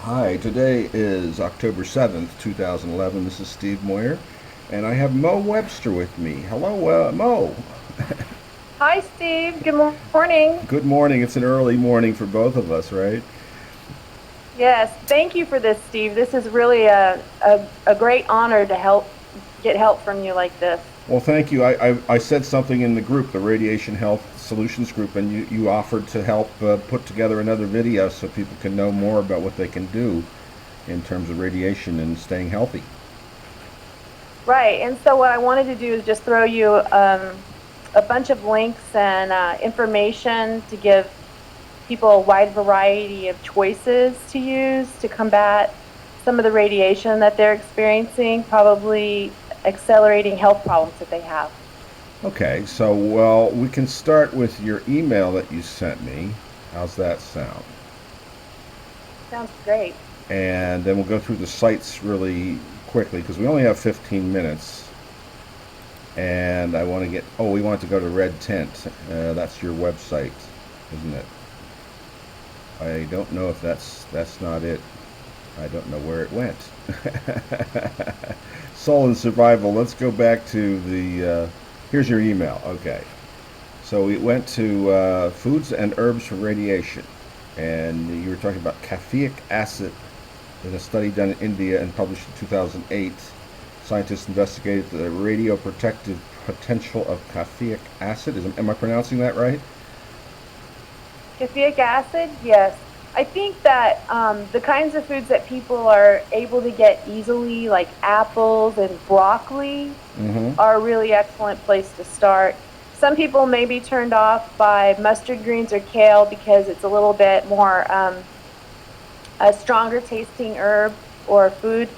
Hi, today is October 7th, 2011. This is Steve Moyer, and I have Mo Webster with me. Hello, Mo. Hi, Steve. Good morning. Good morning. It's an early morning for both of us, right? Yes, thank you for this, Steve. This is really a great honor to get help from you like this. Well, thank you. I said something in the group, the Radiation Health Solutions group, and you offered to help put together another video so people can know more about what they can do in terms of radiation and staying healthy. Right. And so what I wanted to do is just throw you a bunch of links and information to give people a wide variety of choices to use to combat some of the radiation that they're experiencing, probably accelerating health problems that they have. Okay, so well, we can start with your email that you sent me. How's that sound? Sounds great. And then we'll go through the sites really quickly because we only have 15 minutes. And I want to get, oh, we want to go to Red Tent. That's your website, isn't it? I don't know if that's not it. I don't know where it went. Soul and Survival. Let's go back to here's your email. Okay. So we went to Foods and Herbs for Radiation. And you were talking about caffeic acid in a study done in India and published in 2008. Scientists investigated the radioprotective potential of caffeic acid. Am I pronouncing that right? Caffeic acid, yes. I think that the kinds of foods that people are able to get easily, like apples and broccoli, Mm-hmm. are a really excellent place to start. Some people may be turned off by mustard greens or kale because it's a little bit more a stronger tasting herb or food,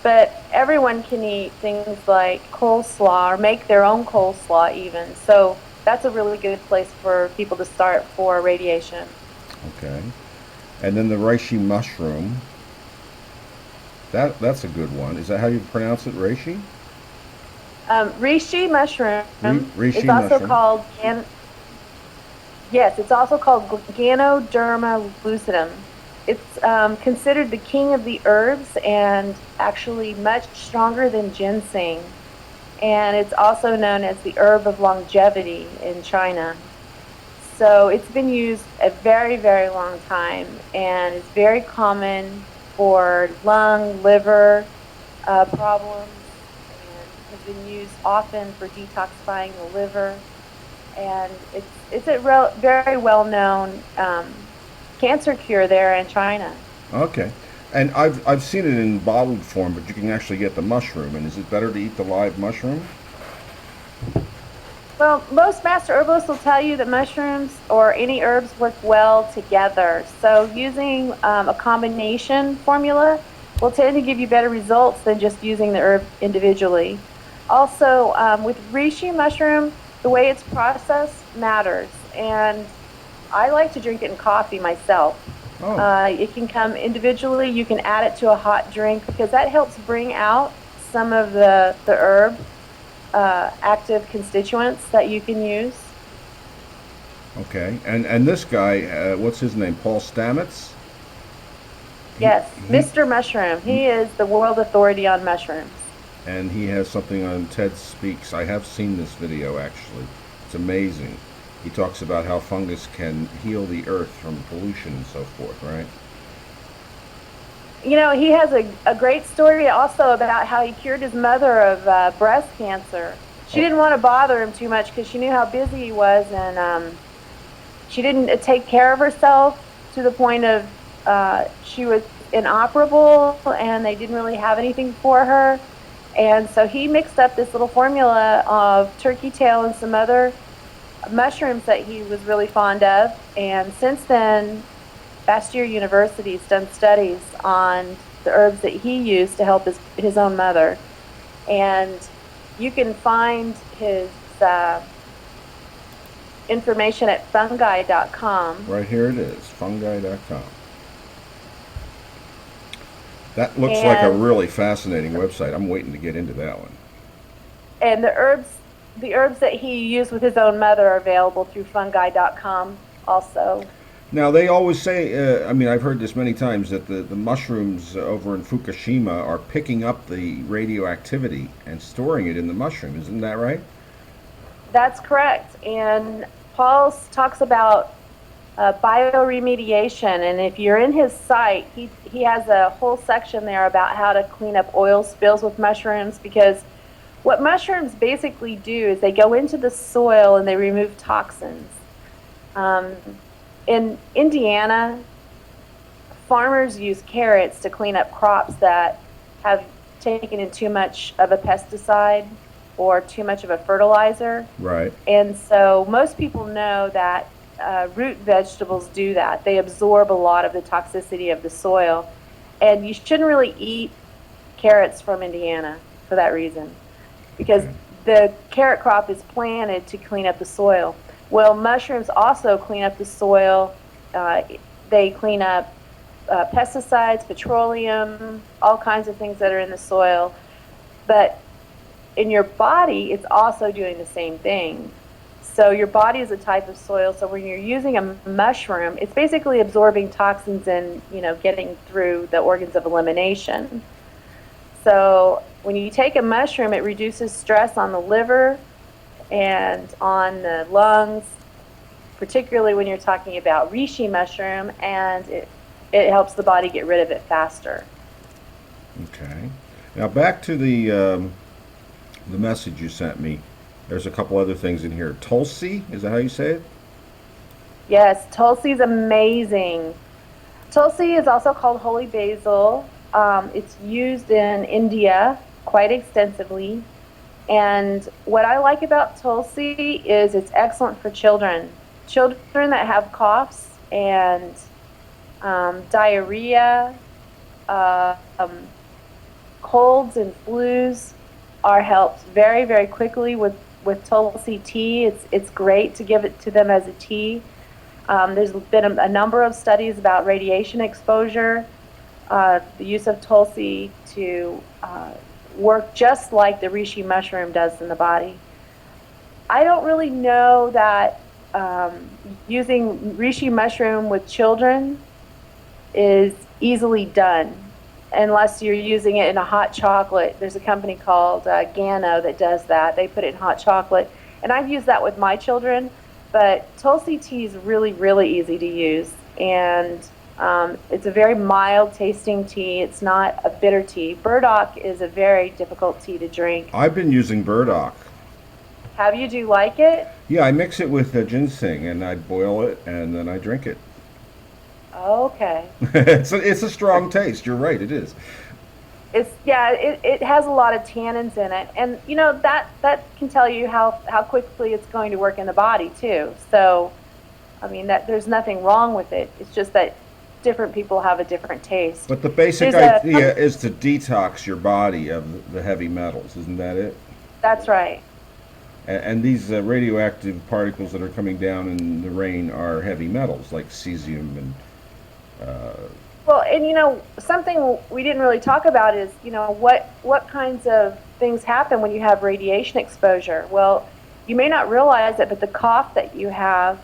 but everyone can eat things like coleslaw or make their own coleslaw even. So that's a really good place for people to start for radiation. Okay. And then the reishi mushroom. That's a good one. Is that how you pronounce it, reishi? Reishi mushroom is Reishi also mushroom. called yes, it's also called Ganoderma lucidum. It's considered the king of the herbs and actually much stronger than ginseng. And it's also known as the herb of longevity in China. So it's been used a very, very long time and is very common for lung, liver problems, and has been used often for detoxifying the liver. And it's a very well known cancer cure there in China. Okay. And I've seen it in bottled form, but you can actually get the mushroom. And is it better to eat the live mushroom? Well, most master herbalists will tell you that mushrooms or any herbs work well together. So using a combination formula will tend to give you better results than just using the herb individually. Also, with reishi mushroom, the way it's processed matters. And I like to drink it in coffee myself. Oh, It can come individually. You can add it to a hot drink because that helps bring out some of the herb active constituents that you can use. okay. And this guy, what's his name? Paul Stamets. He Yes, he Mr. Mushroom. He is the world authority on mushrooms. and he has something on TED Speaks. I have seen this video actually. It's amazing. He talks about how fungus can heal the earth from pollution and so forth, right? You know, he has a great story also about how he cured his mother of breast cancer. She Oh, didn't want to bother him too much because she knew how busy he was, and she didn't take care of herself to the point of she was inoperable, and they didn't really have anything for her. And so he mixed up this little formula of turkey tail and some other mushrooms that he was really fond of. And since then, Bastyr University has done studies on the herbs that he used to help his own mother. And you can find his information at fungi.com. right here it is, fungi.com. That looks like a And really fascinating website. I'm waiting to get into that one. and the herbs that he used with his own mother are available through fungi.com also. Now they always say, I mean, I've heard this many times that the mushrooms over in Fukushima are picking up the radioactivity and storing it in the mushroom. Isn't that right? That's correct. And Paul talks about bioremediation, and if you're in his site, he has a whole section there about how to clean up oil spills with mushrooms, because what mushrooms basically do is they go into the soil and they remove toxins. Um, in Indiana, farmers use carrots to clean up crops that have taken in too much of a pesticide or too much of a fertilizer. Right. And so most people know that root vegetables do that. They absorb a lot of the toxicity of the soil. And you shouldn't really eat carrots from Indiana for that reason, because Okay. the carrot crop is planted to clean up the soil. Well, mushrooms also clean up the soil. Uh, they clean up pesticides, petroleum, all kinds of things that are in the soil. But in your body, it's also doing the same thing. So your body is a type of soil. So when you're using a mushroom, it's basically absorbing toxins and, getting through the organs of elimination. So when you take a mushroom, it reduces stress on the liver and on the lungs, particularly when you're talking about reishi mushroom, and it helps the body get rid of it faster. Okay. Now back to the message you sent me. There's a couple other things in here. Tulsi, is that how you say it? Yes, Tulsi is amazing. Tulsi is also called holy basil. It's used in India quite extensively. And what I like about Tulsi is it's excellent for children. Children that have coughs and diarrhea, uh, um, colds and flus are helped very, very quickly with Tulsi tea. It's great to give it to them as a tea. There's been a number of studies about radiation exposure, the use of Tulsi to work just like the reishi mushroom does in the body. I don't really know that using reishi mushroom with children is easily done unless you're using it in a hot chocolate. There's a company called Gano that does that. They put it in hot chocolate. And I've used that with my children. But Tulsi tea is really, really easy to use. And it's a very mild tasting tea. It's not a bitter tea. Burdock is a very difficult tea to drink. I've been using burdock. Have you? Do you like it? Yeah, I mix it with ginseng and I boil it and then I drink it. Okay. It's a strong taste. You're right, it is. It has a lot of tannins in it, and that can tell you how quickly it's going to work in the body too. So, I mean that there's nothing wrong with it. It's just that different people have a different taste. But the basic There's a idea is to detox your body of the heavy metals. Isn't that it? That's right. And these radioactive particles that are coming down in the rain are heavy metals like cesium and Well, and something we didn't really talk about is what kinds of things happen when you have radiation exposure. Well, you may not realize it, but the cough that you have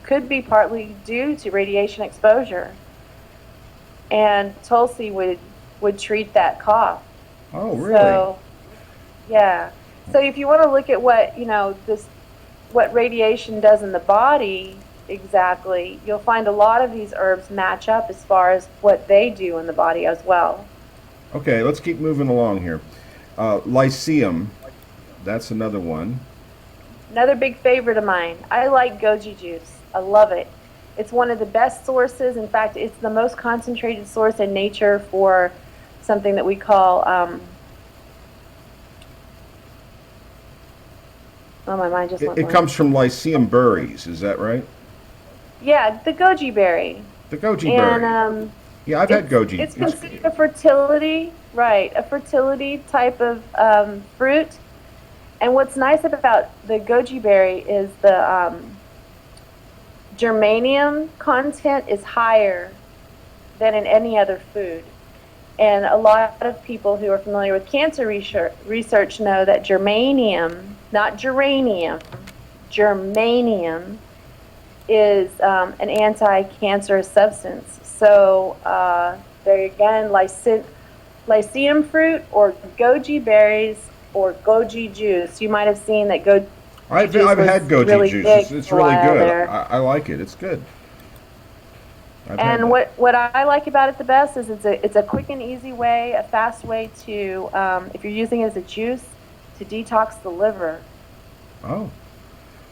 could be partly due to radiation exposure. And Tulsi would treat that cough. oh, really? So, yeah. So if you want to look at what radiation does in the body exactly, you'll find a lot of these herbs match up as far as what they do in the body as well. Okay, let's keep moving along here. Lyceum, that's another one. Another big favorite of mine. I like goji juice. I love it. It's one of the best sources. In fact, it's the most concentrated source in nature for something that we call, oh, my mind just It, went it blank. comes from Lyceum berries, is that right? Yeah, the goji berry. The goji And berry. Yeah, I've had goji. it's considered a fertility, right, a fertility type of fruit. And what's nice about the goji berry is the germanium content is higher than in any other food. And a lot of people who are familiar with cancer research know that germanium, not geranium, germanium is an anti-cancerous substance. So there again, lycium fruit or goji berries or goji juice. You might have seen that goji juice I've was had goji really juice. big It's for a really while good. there. I like it. It's good. I've had And that. what I like about it the best is it's a quick and easy way, a fast way to if you're using it as a juice to detox the liver. Oh,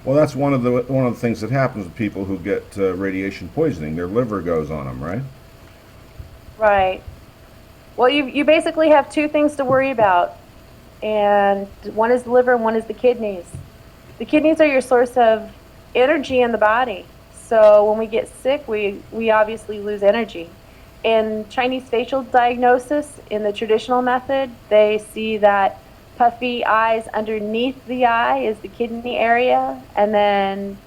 well, that's one of the things that happens with people who get radiation poisoning. Their liver goes on them, right? Right. Well, you basically have two things to worry about, and one is the liver and one is the kidneys. The kidneys are your source of energy in the body. So when we get sick, we obviously lose energy. In Chinese facial diagnosis, in the traditional method, they see that puffy eyes underneath the eye is the kidney area, and then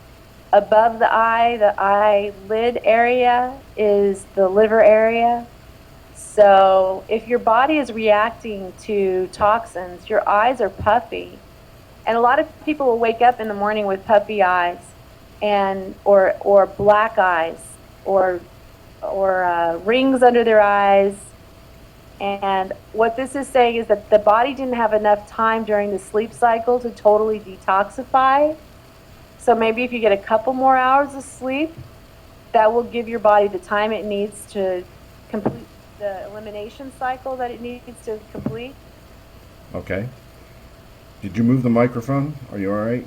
above the eyelid area is the liver area. So if your body is reacting to toxins, your eyes are puffy. And a lot of people will wake up in the morning with puffy eyes and or black eyes or rings under their eyes. And what this is saying is that the body didn't have enough time during the sleep cycle to totally detoxify. So maybe if you get a couple more hours of sleep, that will give your body the time it needs to complete the elimination cycle that it needs to complete. Okay. Did you move the microphone? Are you all right?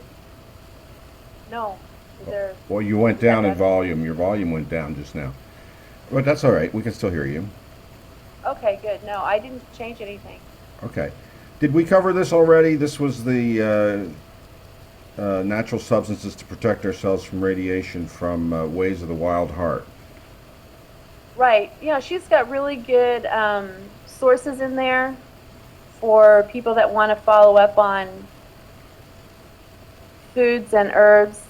No, is there? Well, you went Is that down in better? volume. Your volume went down just now. But that's all right. We can still hear you. Okay, good. No, I didn't change anything. Okay. Did we cover this already? This was the natural substances to protect ourselves from radiation from Ways of the Wild Heart. Right. Yeah, she's got really good sources in there for people that want to follow up on foods and herbs.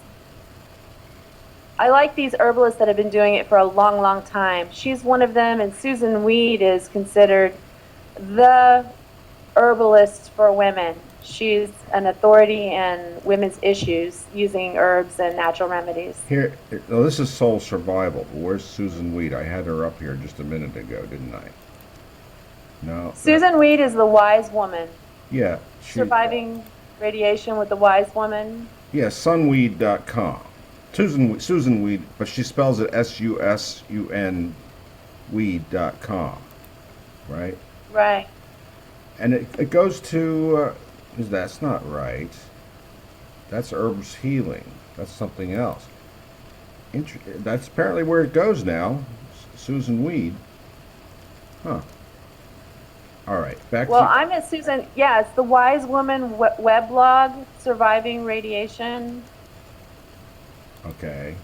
I like these herbalists that have been doing it for a long, long time. She's one of them, and Susan Weed is considered the herbalist for women. She's an authority in women's issues using herbs and natural remedies. Here, oh, this is Soul Survival. Where's Susan Weed? I had her up here just a minute ago, didn't I? No. Susan Weed is the wise woman, Yeah, surviving radiation with the wise woman. yeah, sunweed.com. Susan Weed, but she spells it Susun weed.com, right? Right. And it goes to, that's not right. That's Herbs Healing. That's something else. That's apparently where it goes now. Susan Weed. Huh. All right, back Well, to, I'm at Susan. Yeah, it's the Wise Woman weblog, Surviving Radiation. okay.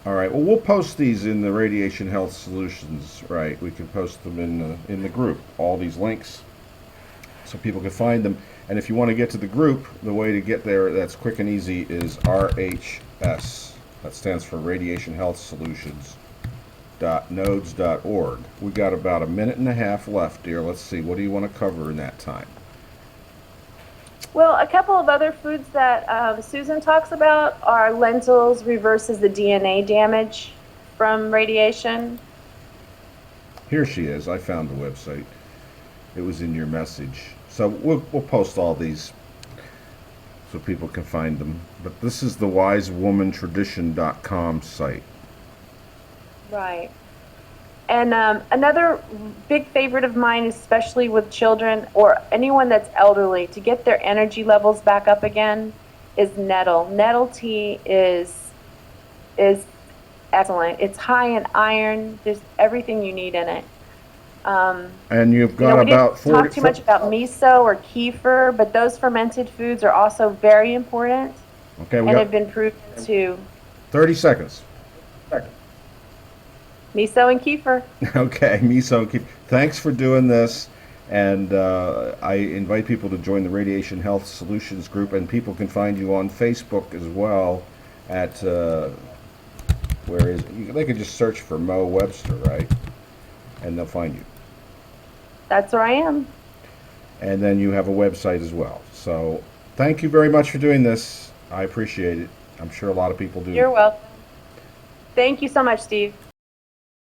All right. Well, we'll post these in the Radiation Health Solutions. Right. We can post them in the group. All these links, so people can find them. And if you want to get to the group, the way to get there that's quick and easy is RHS. That stands for Radiation Health Solutions. .nodes.org. We got about a minute and a half left, dear. Let's see. What do you want to cover in that time? Well, a couple of other foods that Susan talks about are lentils reverses the DNA damage from radiation. Here she is. I found the website. It was in your message. So we'll post all these so people can find them. But this is the wisewomantradition.com site. Right. And another big favorite of mine, especially with children or anyone that's elderly, to get their energy levels back up again, is nettle. Nettle tea is excellent. It's high in iron. There's everything you need in it. And you've got We didn't about 40. talk too much about miso or kefir, but those fermented foods are also very important Okay, we and got have been proven to 30 seconds. miso and kefir. Okay, miso. Thanks for doing this. And I invite people to join the Radiation Health Solutions group, and people can find you on Facebook as well. At where is they could just search for Mo Webster, right? And they'll find you. That's where I am. And then you have a website as well. So thank you very much for doing this. I appreciate it. I'm sure a lot of people do. You're welcome. Thank you so much, Steve.